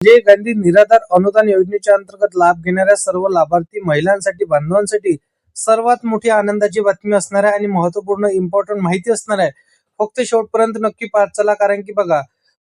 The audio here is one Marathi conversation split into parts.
संजय गांधी निराधार अनुदान योजनेच्या अंतर्गत लाभ घेणाऱ्या सर्व लाभार्थी महिलांसाठी बांधवांसाठी सर्वात मोठी आनंदाची बातमी असणार आहे आणि महत्त्वपूर्ण इम्पॉर्टंट माहिती असणार आहे. फक्त शेवटपर्यंत नक्की पाहत चला, कारण की बघा,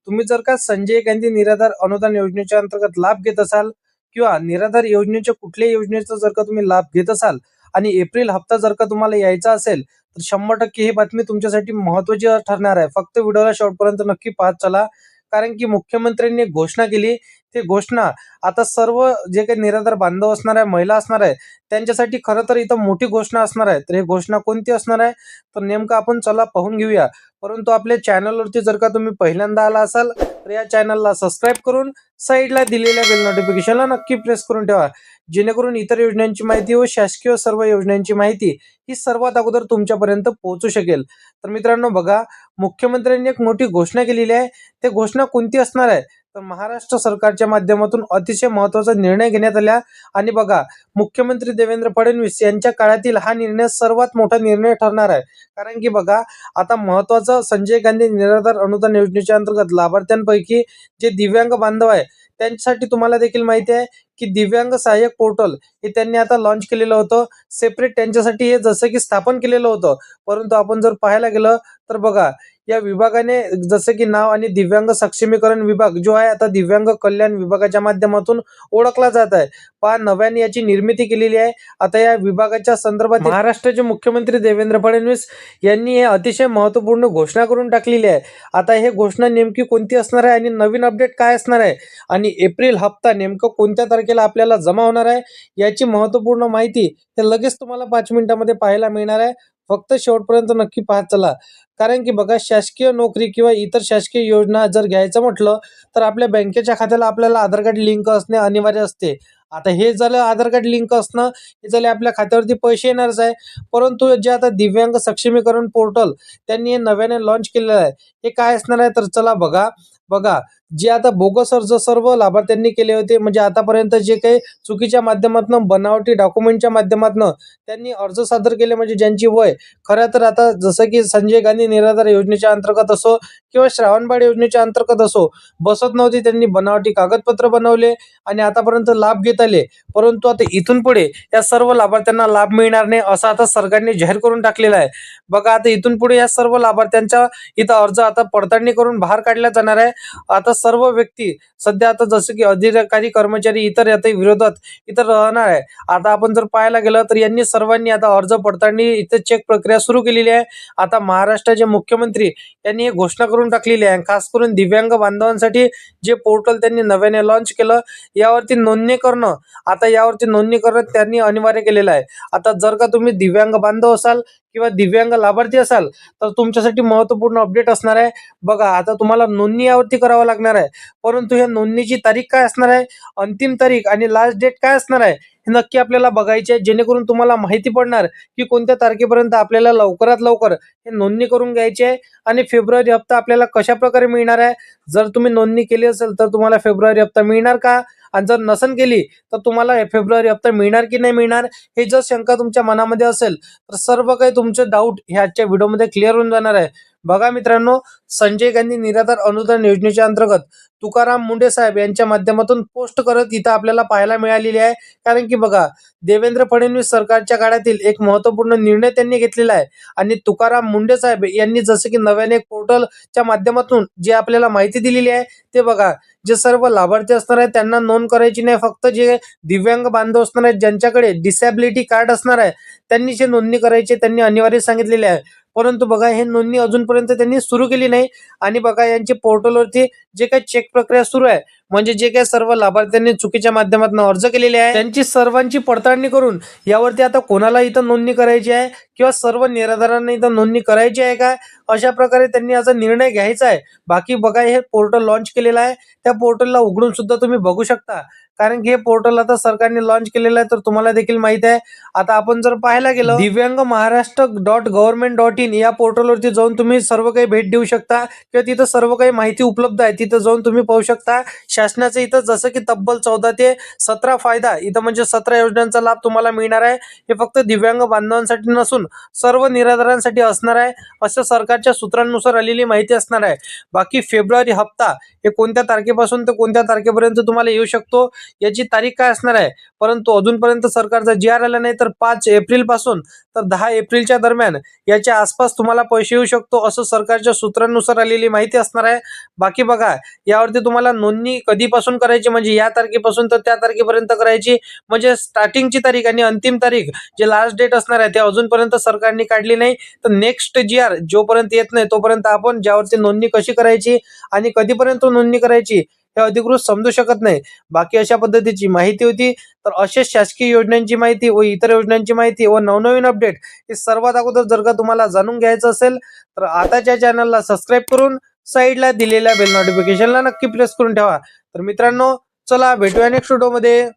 तुम्ही जर का संजय गांधी निराधार अनुदान योजनेच्या अंतर्गत लाभ घेत असाल किंवा निराधार योजनेच्या कुठल्याही योजनेचा जर का तुम्ही लाभ घेत असाल आणि एप्रिल हप्ता जर का तुम्हाला यायचा असेल तर 100% ही बातमी तुमच्यासाठी महत्त्वाची ठरणार आहे. फक्त व्हिडिओला शेवटपर्यंत नक्की पाहत चला, कारण की मुख्यमंत्र्यांनी घोषणा केली. ते घोषणा आता सर्व जे काही निराधार बांधव असणार आहे, महिला असणार आहे, त्यांच्यासाठी खरं तर इथं मोठी घोषणा असणार आहे. तर ही घोषणा कोणती असणार आहे तर नेमकं आपण चला पाहून घेऊया. परंतु आपल्या चॅनलवरती जर का तुम्ही पहिल्यांदा आला असाल तर या चॅनलला सबस्क्राईब करून साईडला दिलेल्या बेल नोटिफिकेशनला नक्की प्रेस करून ठेवा, जेणेकरून इतर योजनांची माहिती व शासकीय सर्व योजनांची माहिती ही सर्वात अगोदर तुमच्यापर्यंत पोहोचू शकेल. तर मित्रांनो बघा, मुख्यमंत्र्यांनी एक मोठी घोषणा केलेली आहे. ते घोषणा कोणती असणार आहे तर महाराष्ट्र सरकारच्या माध्यमातून अतिशय महत्त्वाचा निर्णय घेण्यात आला. आणि बघा, मुख्यमंत्री देवेंद्र फडणवीस यांच्या काळातील हा निर्णय सर्वात मोठा निर्णय ठरणार आहे. कारण की बघा, आता महत्त्वाचं संजय गांधी निराधार अनुदान योजनेच्या अंतर्गत लाभार्थ्यांपैकी जे दिव्यांग बांधव आहे त्यांच्यासाठी तुम्हाला देखील माहिती आहे की दिव्यांग सहाय्यक पोर्टल हे त्यांनी आता लॉन्च केलेलं होतं. सेपरेट त्यांच्यासाठी हे जसं की स्थापन केलेलं होतं. परंतु आपण जर पाहायला गेलं तर बघा, या विभागाने जसं की नाव आणि दिव्यांग सक्षमीकरण विभाग जो आहे आता दिव्यांग कल्याण विभागाच्या माध्यमातून ओळखला जात आहे. पहा, नव्याने याची निर्मिती केलेली आहे. आता या विभागाच्या संदर्भात महाराष्ट्राचे मुख्यमंत्री देवेंद्र फडणवीस यांनी हे अतिशय महत्त्वपूर्ण घोषणा करून टाकलेली आहे. आता हे घोषणा नेमकी कोणती असणार आहे आणि नवीन अपडेट काय असणार आहे आणि एप्रिल हप्ता नेमकं कोणत्या तारखेला आपल्याला जमा होणार आहे याची महत्त्वपूर्ण माहिती ते लगेच तुम्हाला 5 मिनिटांमध्ये पाहायला मिळणार आहे. फक्त शेवटपर्यंत नक्की पाहत चला, कारण की बघा, शासकीय नोकरी किंवा इतर शासकीय योजना जर घ्यायचं म्हटलं तर आपल्या बँकेच्या खात्याला आपल्याला आधार कार्ड लिंक असणे अनिवार्य असते. आता हे झालं आधार कार्ड लिंक असणं, हे झाले आपल्या खात्यावरती पैसे येणारच आहे. परंतु जे आता दिव्यांग सक्षमीकरण पोर्टल त्यांनी हे नव्याने लॉन्च केलेलं आहे, हे काय असणार आहे तर चला बघा, जे आता बोगस अर्ज सर्व लाभार्थ्यांनी केले होते, म्हणजे आतापर्यंत जे काही चुकीच्या माध्यमातून बनावटी डॉक्युमेंटच्या माध्यमातून त्यांनी अर्ज सादर केले, म्हणजे ज्यांची वय खरं तर आता जसं की संजय गांधी निराधार योजनेच्या अंतर्गत असो किंवा श्रावणबाळ योजनेच्या अंतर्गत असो बसत नव्हती, त्यांनी बनावटी कागदपत्र बनवले आणि आतापर्यंत लाभ घेत आले. परंतु आता इथून पुढे या सर्व लाभार्थ्यांना लाभ मिळणार नाही असं आता सरकारने जाहीर करून टाकलेलं आहे. बघा, आता इथून पुढे या सर्व लाभार्थ्यांचा इथं अर्ज आता पडताळणी करून बाहेर काढला जाणार आहे. आता सर्व व्यक्ती सध्या आता जसं की अधिकारी कर्मचारी इतर याच्या विरोधात इतर राहणार आहे. आता आपण जर पाहायला गेलं तर यांनी सर्वांनी आता अर्ज पडताळणी इथे चेक प्रक्रिया सुरू केलेली आहे. आता महाराष्ट्राचे मुख्यमंत्री यांनी हे घोषणा करून टाकलेली आहे. खास करून दिव्यांग बांधवांसाठी जे पोर्टल त्यांनी नव्याने लॉन्च केलं, यावरती नोंदणी करणं त्यांनी अनिवार्य केलेलं आहे. आता जर का तुम्ही दिव्यांग बांधव असाल किंवा दिव्यांग लाभार्थी असाल तर तुमच्यासाठी महत्त्वपूर्ण अपडेट असणार आहे. बघा, आता तुम्हाला नोंदणी यावरती करावं लागणार आहे. परंतु या नोंदणीची तारीख काय असणार आहे, अंतिम तारीख आणि लास्ट डेट काय असणार आहे हे नक्की आपल्याला बघायचे आहे, जेणेकरून तुम्हाला माहिती पडणार की कोणत्या तारखेपर्यंत आपल्याला लवकरात लवकर हे नोंदणी करून घ्यायची आहे आणि फेब्रुवारी हप्ता आपल्याला कशा प्रकारे मिळणार आहे. जर तुम्ही नोंदणी केली असेल तर तुम्हाला फेब्रुवारी हप्ता मिळणार का, आणि जर नसन केली तर तुम्हाला फेब्रुवारी हप्ता मिळणार की नाही मिळणार, हे जर शंका तुमच्या मनामध्ये असेल तर सर्व काही तुमचे डाऊट हे आजच्या व्हिडिओमध्ये क्लिअर होऊन जाणार आहे. बघा मित्रांनो, संजय गांधी निराधार अनुदान योजनेच्या अंतर्गत तुकाराम मुंडे साहेब यांच्या माध्यमातून पोस्ट करत इथं आपल्याला पाहायला मिळालेली आहे. कारण की बघा, देवेंद्र फडणवीस सरकारच्या काळातील एक महत्त्वपूर्ण निर्णय त्यांनी घेतलेला आहे आणि तुकाराम मुंडे साहेब यांनी जसं की नव्याने एक पोर्टलच्या माध्यमातून जे आपल्याला माहिती दिलेली आहे ते बघा, जे सर्व लाभार्थी असणार आहेत त्यांना नोंद करायची नाही. फक्त जे दिव्यांग बांधव असणार आहेत, ज्यांच्याकडे डिसॅबिलिटी कार्ड असणार आहे, त्यांनी जे नोंदणी करायची त्यांनी अनिवार्य सांगितलेले आहे. परंतु बघा, हे नोंदणी अजूनपर्यंत त्यांनी सुरू केली नाही. आणि बघा, यांची पोर्टलवरती जे काही चेक प्रक्रिया सुरू आहे, म्हणजे जे काही सर्व लाभार्थ्यांनी चुकीच्या माध्यमातून अर्ज केलेले आहे त्यांची सर्वांची पडताळणी करून यावरती आता कोणाला इथं नोंदणी करायची आहे किंवा सर्व निराधारांना इथं नोंदणी करायची आहे का, अशा प्रकारे त्यांनी याचा निर्णय घ्यायचा आहे. बाकी बघा, हे पोर्टल लॉन्च केलेलं आहे, त्या पोर्टलला उघडून सुद्धा तुम्ही बघू शकता. कारण की हे पोर्टल आता सरकारने लॉन्च केलेलं आहे तर तुम्हाला देखील माहिती आहे. आता आपण जर पाहायला गेलं दिव्यांग महाराष्ट्र.gov.in या पोर्टलवरती जाऊन तुम्ही सर्व काही भेट देऊ शकता किंवा तिथं सर्व काही माहिती उपलब्ध आहे, तिथं जाऊन तुम्ही पाहू शकता. शासनाचं इथं जसं की तब्बल 14 ते 17 फायदा इथं म्हणजे 17 योजनांचा लाभ तुम्हाला मिळणार आहे. हे फक्त दिव्यांग बांधवांसाठी नसून सर्व निराधारांसाठी असणार आहे असं सरकार सरकारच्या सूत्रांनुसार आलेली माहिती असणार आहे. बाकी फेब्रुवारी हप्ता हे कोणत्या तारखेपासून ते कोणत्या तारखेपर्यंत तुम्हाला येऊ शकतो याची तारीख काय असणार आहे, परंतु अजूनपर्यंत सरकारचा जी आर आला नाही. तर 5 एप्रिल पासून तर 10 एप्रिलच्या दरम्यान याच्या आसपास तुम्हाला पैसे येऊ शकतो असं सरकारच्या सूत्रांनुसार आलेली माहिती असणार आहे. बाकी बघा, यावरती तुम्हाला नोंदणी कधीपासून करायची, म्हणजे या तारखेपासून तर त्या तारखेपर्यंत करायची, म्हणजे स्टार्टिंगची तारीख आणि अंतिम तारीख जे लास्ट डेट असणार आहे ते अजूनपर्यंत सरकारने काढली नाही. तर नेक्स्ट जी आर जोपर्यंत येत नाही तोपर्यंत आपण ज्यावरती नोंदणी कशी करायची आणि कधीपर्यंत नोंदणी करायची हे अधिकृत समजू शकत नाही. बाकी अशा पद्धतीची माहिती होती. तर असेच शासकीय योजनांची माहिती व इतर योजनांची माहिती व नवनवीन अपडेट हे सर्वात अगोदर जर का तुम्हाला जाणून घ्यायचं असेल तर आताच्या चॅनलला सबस्क्राईब करून साईडला दिलेल्या बेल नोटिफिकेशनला नक्की प्रेस करून ठेवा. तर मित्रांनो, चला भेटूया नेक्स्ट व्हिडिओमध्ये.